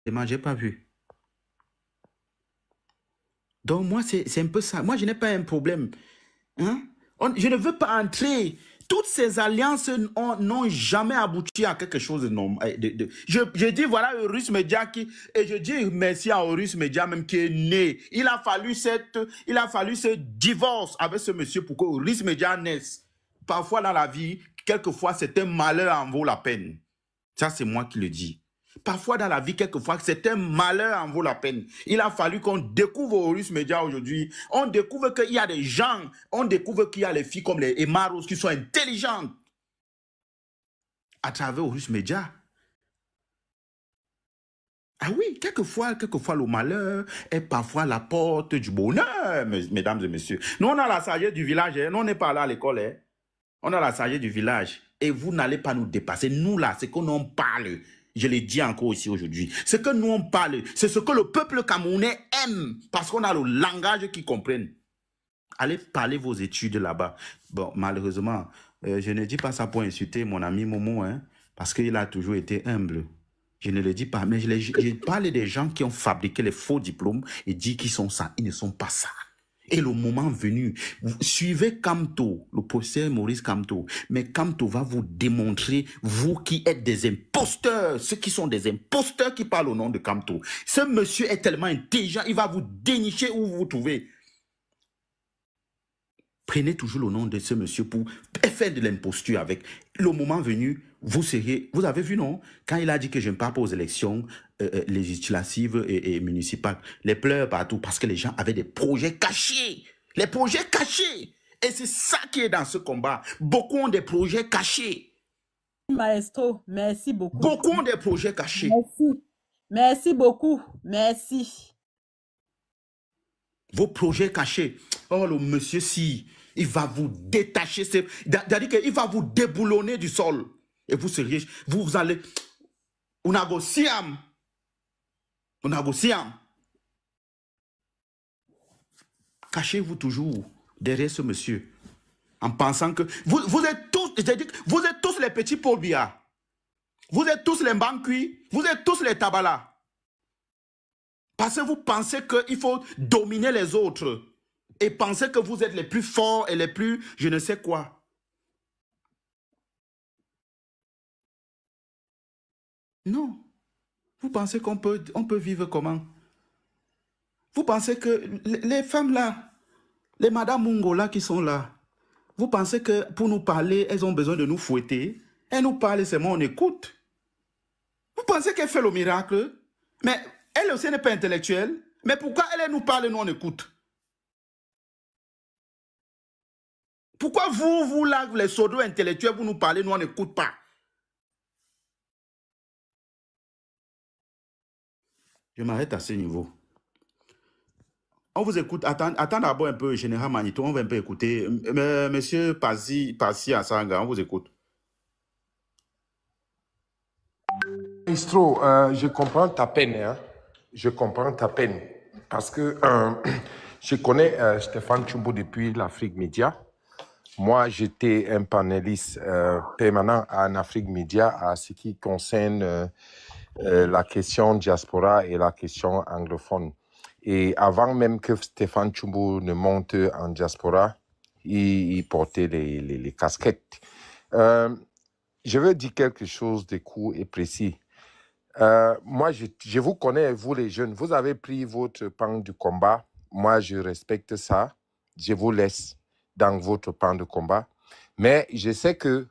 j'ai pas vu. Donc, moi, c'est un peu ça. Moi, je n'ai pas un problème. Hein? Je ne veux pas entrer. Toutes ces alliances n'ont jamais abouti à quelque chose de normal. Je dis voilà Horus Media et je dis merci à Horus Media même qui est né. Il a fallu ce divorce avec ce monsieur pour que Horus Media naisse. Parfois dans la vie, quelquefois c'est un malheur en vaut la peine. Ça c'est moi qui le dis. Parfois dans la vie, quelquefois, c'est un malheur en vaut la peine. Il a fallu qu'on découvre Horus Media aujourd'hui. On découvre qu'il y a des gens, on découvre qu'il y a les filles comme les Emma Rose qui sont intelligentes à travers Horus Media. Ah oui, quelquefois le malheur est parfois la porte du bonheur, mesdames et messieurs. Nous, on a la sagesse du village, hein. Nous, on n'est pas là à l'école. Hein. On a la sagesse du village. Et vous n'allez pas nous dépasser. Nous, là, c'est qu'on en parle. Je l'ai dit encore ici aujourd'hui. Ce que nous on parle, c'est ce que le peuple camerounais aime, parce qu'on a le langage qu'ils comprennent. Allez parler vos études là-bas. Bon, malheureusement, je ne dis pas ça pour insulter mon ami Momo, hein, parce qu'il a toujours été humble. Je ne le dis pas, mais je parle des gens qui ont fabriqué les faux diplômes et dit qu'ils sont ça. Ils ne sont pas ça. Et le moment venu, suivez Kamto, le professeur Maurice Kamto. Mais Kamto va vous démontrer, vous qui êtes des imposteurs, ceux qui sont des imposteurs qui parlent au nom de Kamto. Ce monsieur est tellement intelligent, il va vous dénicher où vous vous trouvez. Prenez toujours le nom de ce monsieur pour faire de l'imposture avec. Le moment venu, vous serez... Vous avez vu, non? Quand il a dit que je ne pars pas aux élections législatives et municipales, les pleurs partout parce que les gens avaient des projets cachés. Les projets cachés. Et c'est ça qui est dans ce combat. Beaucoup ont des projets cachés. Maestro, merci beaucoup. Beaucoup ont des projets cachés. Merci. Merci beaucoup. Merci. Vos projets cachés. Oh, le monsieur, si... Il va vous détacher, c'est-à-dire qu'il va vous déboulonner du sol. Et vous seriez, vous allez, unagosiam. Cachez-vous toujours derrière ce monsieur, en pensant que, vous êtes tous les petits Paul Biya. Vous êtes tous les Mbankui, vous êtes tous les Tabala. Parce que vous pensez qu'il faut dominer les autres. Et pensez que vous êtes les plus forts et les plus je ne sais quoi. Non. Vous pensez qu'on peut vivre comment? Vous pensez que les femmes là, les Madame Mungo là qui sont là, vous pensez que pour nous parler, elles ont besoin de nous fouetter? Elles nous parlent seulement, on écoute. Vous pensez qu'elle fait le miracle? Mais elle aussi n'est pas intellectuelle. Mais pourquoi elle nous parle et nous on écoute? Pourquoi vous là, les sodos intellectuels, vous nous parlez, nous on n'écoute pas? Je m'arrête à ce niveau. On vous écoute. Attends d'abord un peu, Général Manito, on va un peu écouter. Monsieur Passi Assanga, on vous écoute. Maestro, je comprends ta peine. Hein? Je comprends ta peine. Parce que je connais Stéphane Tchumbo depuis l'Afrique Média. Moi, j'étais un panéliste permanent en Afrique Média à ce qui concerne la question diaspora et la question anglophone. Et avant même que Stéphane Tchumbo ne monte en diaspora, il portait les casquettes. Je veux dire quelque chose de court et précis. Moi, je vous connais, vous les jeunes, vous avez pris votre pan du combat. Moi, je respecte ça. Je vous laisse dans votre pan de combat. Mais je sais que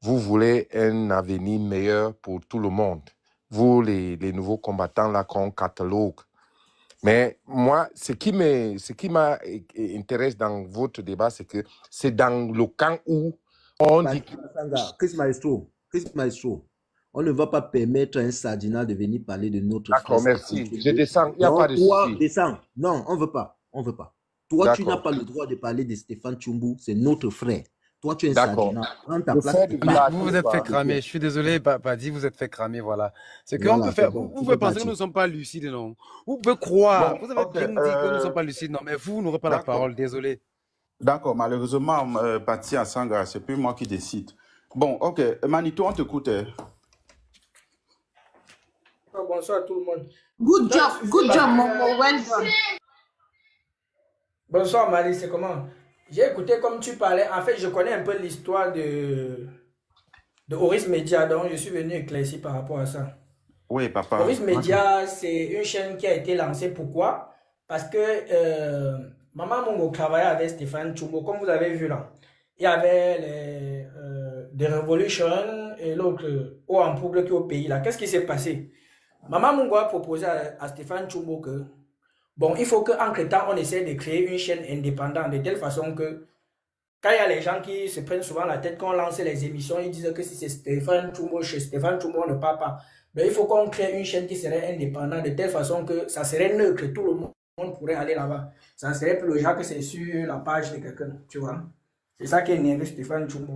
vous voulez un avenir meilleur pour tout le monde. Vous, les nouveaux combattants là qu'on catalogue. Mais moi, ce qui m'intéresse dans votre débat, c'est que c'est dans le camp où on dit... Chris Maestro, on ne va pas permettre à un Sardinal de venir parler de notre frère. D'accord, merci. Je descends, il n'y a pas de souci. Descends. Non, on ne veut pas. Toi, tu n'as pas le droit de parler de Stéphane Tchumbo, c'est notre frère. Toi, tu es un Sardinal. Prends ta place. Vous vous êtes fait cramer. Je suis désolé, Padi, vous êtes fait cramer, voilà. C'est qu'on peut faire. Vous pouvez penser que nous ne sommes pas lucides, non. Vous pouvez croire. Vous avez bien dit que nous ne sommes pas lucides, non. Mais vous n'aurez pas la parole, désolé. D'accord, malheureusement, Pati Assanga, c'est plus moi qui décide. Bon, ok. Manito, on t'écoute. Bonsoir à tout le monde. Good job, Momo, well done. Bonsoir Mali, c'est comment? J'ai écouté comme tu parlais. En fait, je connais un peu l'histoire de Oris Media, donc je suis venu éclaircir par rapport à ça. Oui, papa. Oris Media, c'est une chaîne qui a été lancée. Pourquoi? Parce que Maman Mongo travaillait avec Stéphane Chumbo, comme vous avez vu là. Il y avait les The Revolution et l'autre au Ampoule qui est au pays là. Qu'est-ce qui s'est passé? Maman Mongo a proposé à Stéphane Chumbo que bon, il faut qu'entre temps, on essaie de créer une chaîne indépendante de telle façon que quand il y a les gens qui se prennent souvent la tête, quand on lance les émissions, ils disent que si c'est Stéphane Chumbo, chez Stéphane Chumbo, on ne parle pas. Mais il faut qu'on crée une chaîne qui serait indépendante de telle façon que ça serait neutre, tout le monde pourrait aller là-bas. Ça serait plus le genre que c'est sur la page de quelqu'un, tu vois. C'est ça qui est énervé Stéphane Chumbo.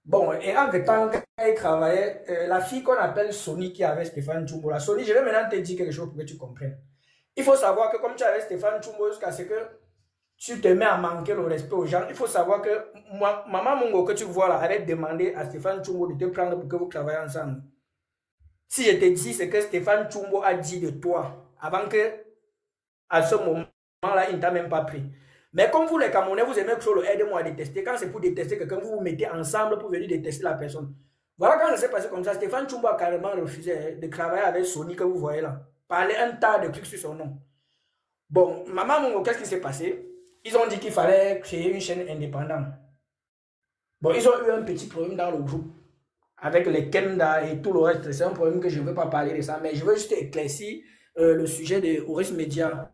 Bon, et en temps, quand il travaillait, la fille qu'on appelle Sony qui avait Stéphane Chumbo, la Sony, je vais maintenant te dire quelque chose pour que tu comprennes. Il faut savoir que comme tu avais Stéphane Chumbo jusqu'à ce que tu te mets à manquer le respect aux gens, il faut savoir que Maman Mongo que tu vois là avait demandé à Stéphane Chumbo de te prendre pour que vous travaillez ensemble. Si je te dis ce que Stéphane Chumbo a dit de toi, avant que à ce moment-là, il ne t'a même pas pris. Mais comme vous les Camerounais, vous aimez toujours le aide-moi à détester. Quand c'est pour détester quelqu'un, vous vous mettez ensemble pour venir détester la personne. Voilà quand ça s'est passé comme ça. Stéphane Chumbo a carrément refusé de travailler avec Sony que vous voyez là. Parler un tas de trucs sur son nom. Bon, Maman Mongo, qu'est-ce qui s'est passé? Ils ont dit qu'il fallait créer une chaîne indépendante. Bon, ils ont eu un petit problème dans le groupe avec les Kenda et tout le reste. C'est un problème que je ne veux pas parler de ça, mais je veux juste éclaircir le sujet de Oris Media.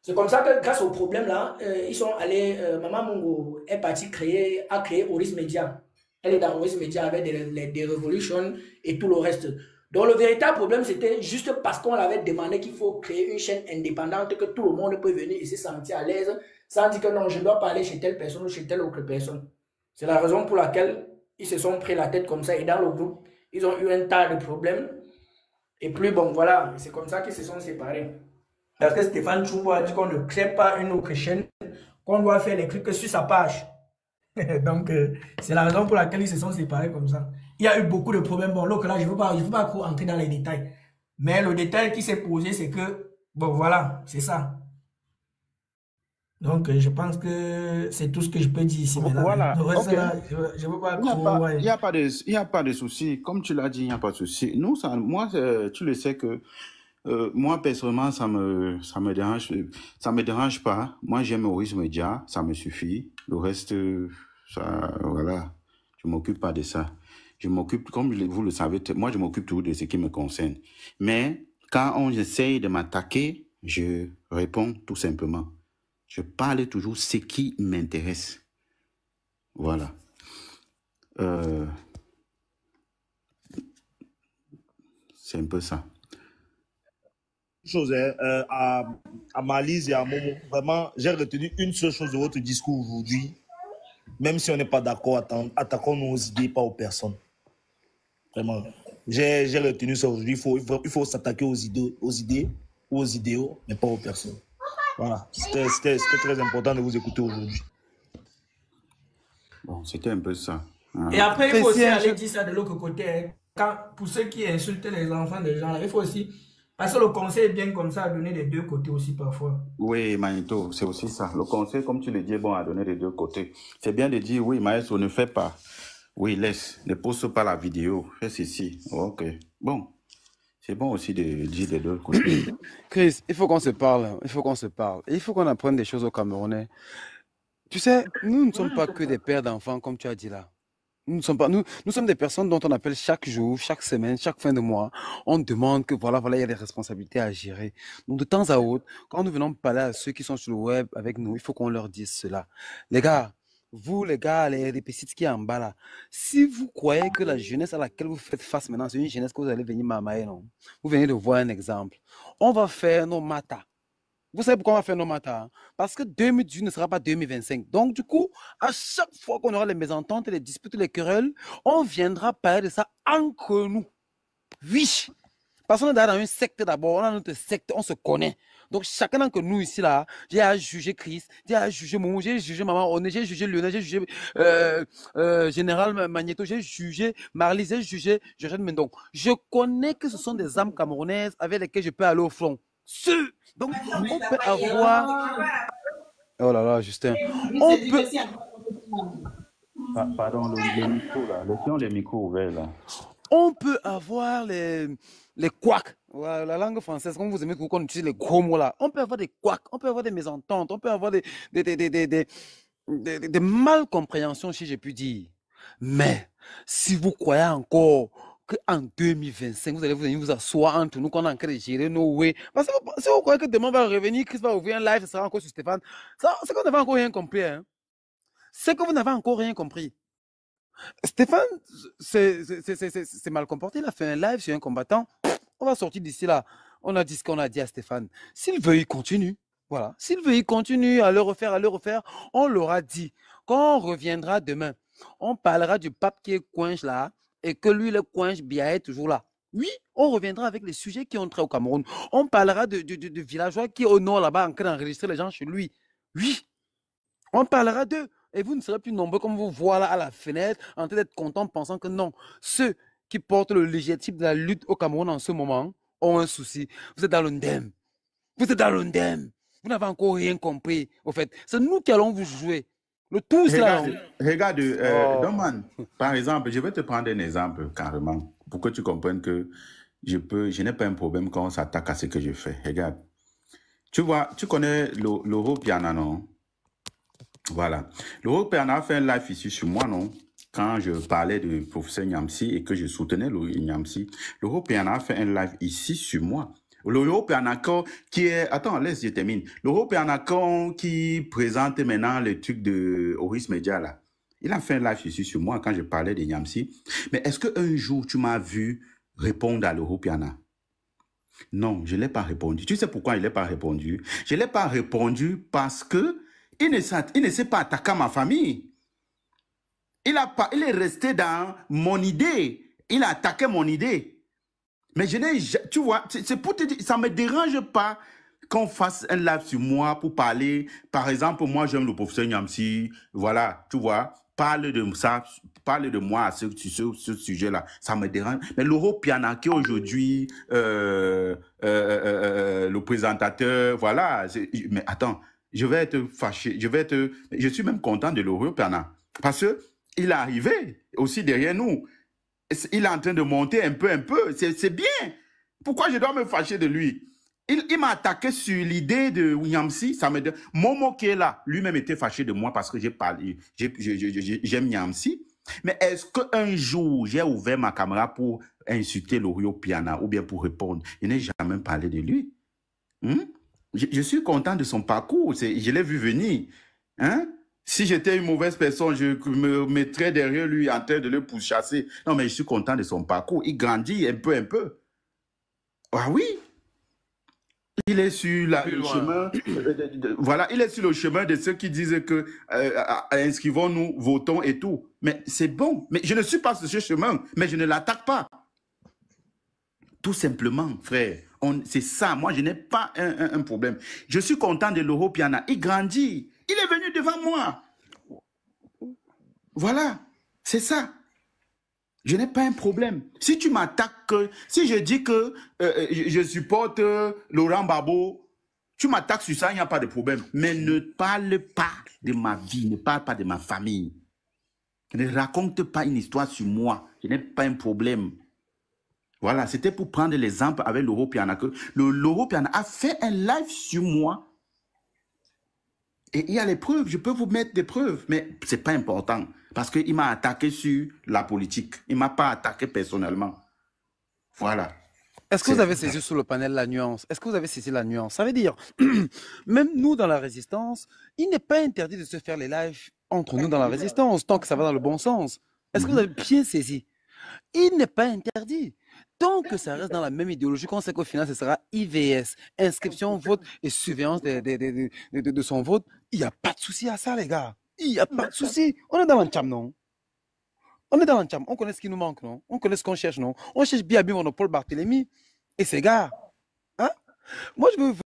C'est comme ça que grâce au problème là, ils sont allés, Maman Mongo est partie a créé Oris Media. Elle est dans Oris Media avec des Revolution et tout le reste. Donc le véritable problème, c'était juste parce qu'on l'avait demandé qu'il faut créer une chaîne indépendante que tout le monde peut venir et se sentir à l'aise sans dire que non, je dois parler chez telle personne ou chez telle autre personne. C'est la raison pour laquelle ils se sont pris la tête comme ça et dans le groupe, ils ont eu un tas de problèmes. Et puis bon, voilà, c'est comme ça qu'ils se sont séparés. Parce que Stéphane Chumbo a dit qu'on ne crée pas une autre chaîne, qu'on doit faire les trucs que sur sa page. Donc, c'est la raison pour laquelle ils se sont séparés comme ça. Il y a eu beaucoup de problèmes. Bon, là, je ne veux pas trop entrer dans les détails. Mais le détail qui s'est posé, c'est que, bon, voilà, c'est ça. Donc, je pense que c'est tout ce que je peux dire ici. Voilà. Le reste, là, je ne veux pas trop... Il n'y a pas de souci. Comme tu l'as dit, il n'y a pas de souci. Nous, moi, tu le sais que moi, personnellement, ça me dérange pas. Moi, j'aime Oris Media, ça me suffit. Le reste, ça, voilà, je m'occupe pas de ça. Je m'occupe, comme vous le savez, moi, je m'occupe toujours de ce qui me concerne. Mais quand on essaye de m'attaquer, je réponds tout simplement. Je parle toujours ce qui m'intéresse. Voilà. C'est un peu ça. Chose à Malise et à Momo, vraiment, j'ai retenu une seule chose de votre discours aujourd'hui. Même si on n'est pas d'accord, attaquons nos idées, pas aux personnes. Vraiment, j'ai retenu ça aujourd'hui. Il faut s'attaquer aux idées ou aux idéaux, mais pas aux personnes. Voilà, c'était très important de vous écouter aujourd'hui. Bon, c'était un peu ça. Hein. Et après, il faut aussi aller dire ça de l'autre côté. Quand, pour ceux qui insultent les enfants des gens, là, il faut aussi... Parce que le conseil est bien comme ça à donner des deux côtés aussi parfois. Oui, Maïto, c'est aussi ça. Le conseil, comme tu le dis, est bon à donner des deux côtés. C'est bien de dire, oui, Maestro, ne fais pas. Oui, laisse. Ne poste pas la vidéo. Fais ceci. Ok. Bon. C'est bon aussi de dire des deux côtés. Chris, il faut qu'on se parle. Il faut qu'on se parle. Et il faut qu'on apprenne des choses aux Camerounais. Tu sais, nous ne sommes pas que des pères d'enfants, comme tu as dit là. Nous sommes des personnes dont on appelle chaque jour, chaque semaine, chaque fin de mois. On demande que voilà, il y a des responsabilités à gérer. Donc, de temps à autre, quand nous venons parler à ceux qui sont sur le web avec nous, il faut qu'on leur dise cela. Les gars, vous, les gars, les petits qui sont en bas là, si vous croyez que la jeunesse à laquelle vous faites face maintenant, c'est une jeunesse que vous allez venir mamailler, non? Vous venez de voir un exemple. On va faire nos matas. Vous savez pourquoi on va faire nos matins? Parce que 2018 ne sera pas 2025. Donc, du coup, à chaque fois qu'on aura les mésententes, les disputes, les querelles, on viendra parler de ça entre nous. Oui. Parce qu'on est dans une secte d'abord, on a notre secte, on se connaît. Donc chacun d'entre nous ici, là, j'ai à juger Chris, j'ai à juger Momo, j'ai jugé Maman Oné, j'ai jugé Lionel, j'ai jugé Général Magneto, j'ai jugé Marley, j'ai jugé Jordan Mendon. Je connais que ce sont des âmes camerounaises avec lesquelles je peux aller au front. Donc on peut avoir... Oh là là, Justin. On peut... Ah, pardon, les micros là. Laissons les micros ouverts là. On peut avoir les couacs. Ouais, la langue française, comme vous aimez qu'on utilise les gros mots là. On peut avoir des couacs, on peut avoir des mésententes, on peut avoir des malcompréhensions, si j'ai pu dire. Mais si vous croyez encore qu'en 2025, vous allez venir vous asseoir entre nous, qu'on est en train de gérer nos way. Parce que si vous croyez que demain va revenir, Chris va ouvrir un live, ce sera encore sur Stéphane, c'est qu'on n'avait encore rien compris. Hein. C'est que vous n'avez encore rien compris. Stéphane, c'est mal comporté. Il a fait un live sur un combattant. On va sortir d'ici là. On a dit ce qu'on a dit à Stéphane. S'il veut, il continue. Voilà. S'il veut, il continue à le refaire, On l'aura dit. Quand on reviendra demain, on parlera du pape qui est coinche là et que lui, le coinche Bia est toujours là. Oui, on reviendra avec les sujets qui ont trait au Cameroun. On parlera de villageois qui est au nord là-bas en train d'enregistrer les gens chez lui. Oui, on parlera d'eux. Et vous ne serez plus nombreux comme vous voir là à la fenêtre, en train d'être contents, pensant que non. Ceux qui portent le légitime de la lutte au Cameroun en ce moment ont un souci. Vous êtes dans l'undem. Vous êtes dans l'undem. Vous n'avez encore rien compris. Au fait, c'est nous qui allons vous jouer. Le tout, c'est là. Regarde, Doman, par exemple, je vais te prendre un exemple carrément pour que tu comprennes que je n'ai pas un problème quand on s'attaque à ce que je fais. Regarde. Tu vois, tu connais l'Euro Piana, non? Voilà. L'Euro Piana a fait un live ici sur moi, non? Quand je parlais du professeur Nyamsi et que je soutenais le Nyamsi, l'Euro Piana a fait un live ici sur moi. L'Euro Piana qui est... Attends, laisse, je termine. L'Euro Piana qui présente maintenant le truc de Horis Media, là. Il a fait un live ici sur moi quand je parlais de Nyamsi. Mais est-ce qu'un jour, tu m'as vu répondre à l'Euro Piana? Non, je ne l'ai pas répondu. Tu sais pourquoi je ne l'ai pas répondu? Je ne l'ai pas répondu parce que il ne s'est pas attaqué à ma famille. Il est resté dans mon idée. Il a attaqué mon idée. Mais je n'ai... Tu vois, c'est pour te dire, ça ne me dérange pas qu'on fasse un live sur moi pour parler. Par exemple, moi, j'aime le professeur Nyamsi. Voilà, tu vois, parle de ça, parle de moi sur ce sujet-là. Ça me dérange. Mais Laurent Piana, qui est aujourd'hui le présentateur, voilà. Mais attends, je vais être fâché. Je suis même content de Laurent Piana. Parce qu'il est arrivé aussi derrière nous. Il est en train de monter un peu. C'est bien. Pourquoi je dois me fâcher de lui? Il m'a attaqué sur l'idée de Nyamsi. Momo qui est là, lui-même était fâché de moi parce que j'ai parlé. J'aime Nyamsi. Mais est-ce qu'un jour, j'ai ouvert ma caméra pour insulter Lorio Piana ou bien pour répondre? Je n'ai jamais parlé de lui. Je suis content de son parcours. Je l'ai vu venir. Si j'étais une mauvaise personne, je me mettrais derrière lui en train de le pourchasser. Non, mais je suis content de son parcours. Il grandit un peu. Ah oui. Il est sur le chemin. Voilà, il est sur le chemin de ceux qui disent que inscrivons-nous, votons et tout. Mais c'est bon. Mais je ne suis pas sur ce chemin, mais je ne l'attaque pas. Tout simplement, frère. C'est ça. Moi, je n'ai pas un problème. Je suis content de l'Euro Piana. Il grandit. Il est venu devant moi. Voilà. C'est ça. Je n'ai pas un problème. Si tu m'attaques, si je dis que je supporte Laurent Gbagbo, tu m'attaques sur ça, il n'y a pas de problème. Mais ne parle pas de ma vie, ne parle pas de ma famille. Ne raconte pas une histoire sur moi. Je n'ai pas un problème. Voilà, c'était pour prendre l'exemple avec Laurent Piana. Laurent Piana a fait un live sur moi. Et il y a les preuves, je peux vous mettre des preuves, mais ce n'est pas important. Parce qu'il m'a attaqué sur la politique. Il ne m'a pas attaqué personnellement. Voilà. Est-ce que vous avez saisi sur le panel la nuance? Est-ce que vous avez saisi la nuance? Ça veut dire, même nous dans la résistance, il n'est pas interdit de se faire les lives entre nous dans la résistance, tant que ça va dans le bon sens. Est-ce que vous avez bien saisi? Il n'est pas interdit. Tant que ça reste dans la même idéologie, qu'on sait qu'au final, ce sera IVS, inscription, vote et surveillance de son vote, il n'y a pas de souci à ça, les gars. Il n'y a pas de souci. On est dans l'encham, non? On est dans l'encham. On connaît ce qui nous manque, non? On connaît ce qu'on cherche, non? On cherche bien Monopole Barthélemy. et ces gars. Hein? Moi, je veux